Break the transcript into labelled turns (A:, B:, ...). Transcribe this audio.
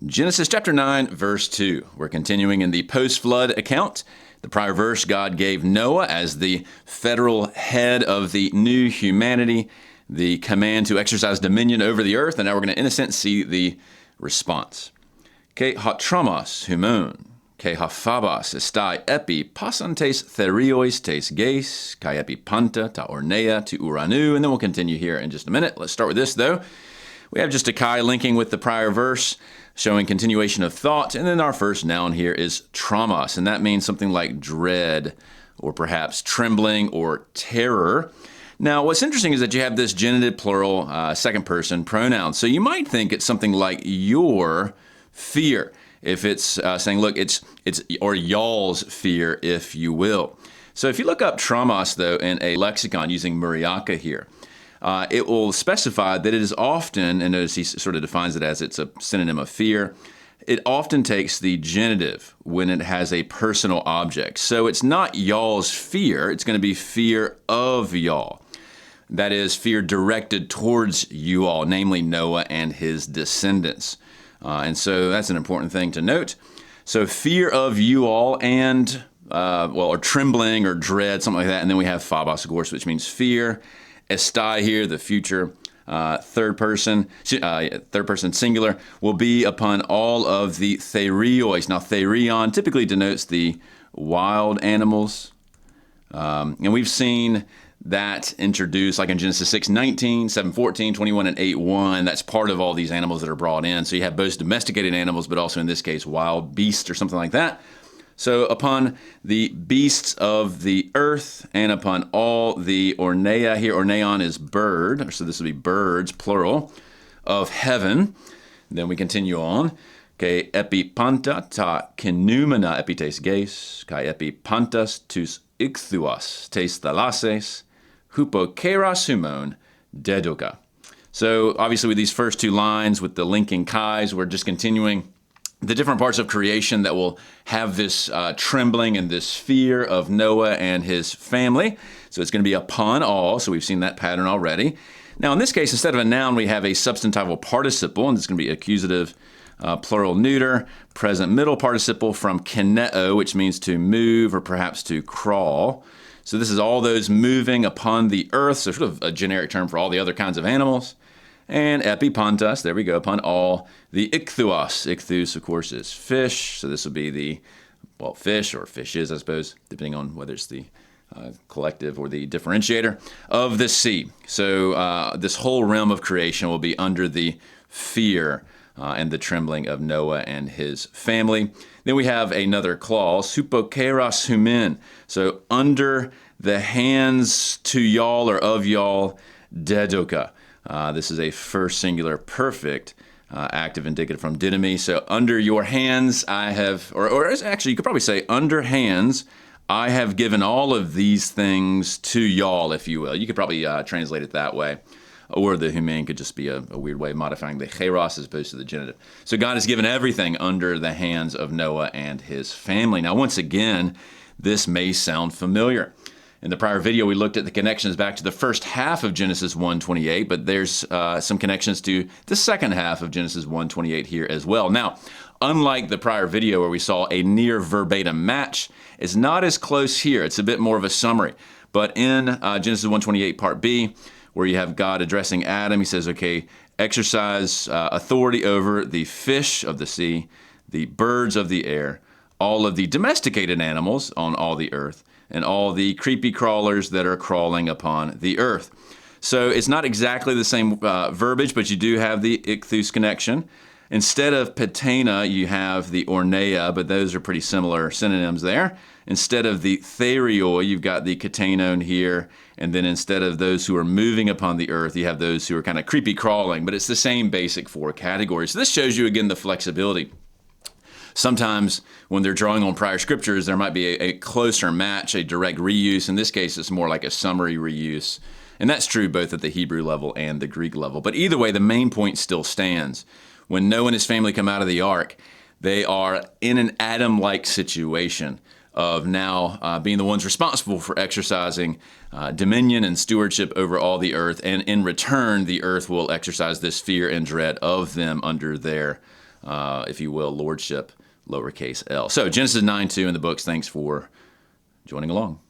A: Genesis chapter 9, verse 2. We're continuing in the post-flood account. The prior verse, God gave Noah as the federal head of the new humanity the command to exercise dominion over the earth, and now we're going to, in a sense, see the response. Ke hatramos humon, ke hafabas estai epi pasantes theriois tes geis, kai epi panta ta ornea tu uranu, and then we'll continue here in just a minute. Let's start with this, though. We have just a kai linking with the prior verse, showing continuation of thought, and then our first noun here is tramos, and that means something like dread, or perhaps trembling or terror. Now, what's interesting is that you have this genitive plural second person pronoun, so you might think it's something like your fear, if it's saying, look, it's or y'all's fear, if you will. So if you look up tramos, though, in a lexicon using Muriaka here, it will specify that it is often, and notice he sort of defines it as it's a synonym of fear, it often takes the genitive when it has a personal object. So it's not y'all's fear, it's going to be fear of y'all. That is, fear directed towards you all, namely Noah and his descendants. And so that's an important thing to note. So fear of you all and, or trembling or dread, something like that. And then we have phobos, of course, which means fear. Estai here, the future third person singular, will be upon all of the theriois. Now, therion typically denotes the wild animals. And we've seen that introduced, like in Genesis 6:19, 7:14, 21, and 8:1. That's part of all these animals that are brought in. So you have both domesticated animals, but also in this case, wild beasts or something like that. So upon the beasts of the earth and upon all the ornea here, orneon is bird, so this will be birds, plural, of heaven. Then we continue on. Okay, epipanta ta kenumena epites geis, kai epipantas tus ichthuas tes thalases, hupokeras humon dedoka. So obviously with these first two lines with the linking kais, we're just continuing the different parts of creation that will have this trembling and this fear of Noah and his family. So it's going to be upon all. So we've seen that pattern already. Now in this case, instead of a noun, we have a substantival participle, and it's going to be accusative plural neuter, present middle participle from kineo, which means to move or perhaps to crawl. So this is all those moving upon the earth, so sort of a generic term for all the other kinds of animals. And epipantas, there we go, upon all the ichthuos. Ichthus, of course, is fish. So this will be the, fish or fishes, I suppose, depending on whether it's the collective or the differentiator of the sea. So this whole realm of creation will be under the fear and the trembling of Noah and his family. Then we have another clause, hupokeras humin. So under the hands to y'all or of y'all, dedoka. This is a first singular perfect active indicative from didomi. So under your hands I have, or actually you could probably say under hands I have given all of these things to y'all, if you will. You could probably translate it that way. Or the human could just be a weird way of modifying the cheros as opposed to the genitive. So God has given everything under the hands of Noah and his family. Now, once again, this may sound familiar. In the prior video, we looked at the connections back to the first half of Genesis 1:28, but there's some connections to the second half of Genesis 1:28 here as well. Now, unlike the prior video where we saw a near verbatim match, it's not as close here. It's a bit more of a summary. But in Genesis 1:28 part B, where you have God addressing Adam, he says, okay, exercise authority over the fish of the sea, the birds of the air, all of the domesticated animals on all the earth, and all the creepy crawlers that are crawling upon the earth. So it's not exactly the same verbiage, but you do have the ichthus connection. Instead of patena, you have the ornea, but those are pretty similar synonyms there. Instead of the therioi, you've got the katenon here, and then instead of those who are moving upon the earth, you have those who are kind of creepy crawling, but it's the same basic four categories. So this shows you, again, the flexibility. Sometimes when they're drawing on prior scriptures, there might be a closer match, a direct reuse. In this case, it's more like a summary reuse. And that's true both at the Hebrew level and the Greek level. But either way, the main point still stands. When Noah and his family come out of the ark, they are in an Adam-like situation of now being the ones responsible for exercising dominion and stewardship over all the earth. And in return, the earth will exercise this fear and dread of them under their if you will, lordship, lowercase l. So Genesis 9:2 in the books. Thanks for joining along.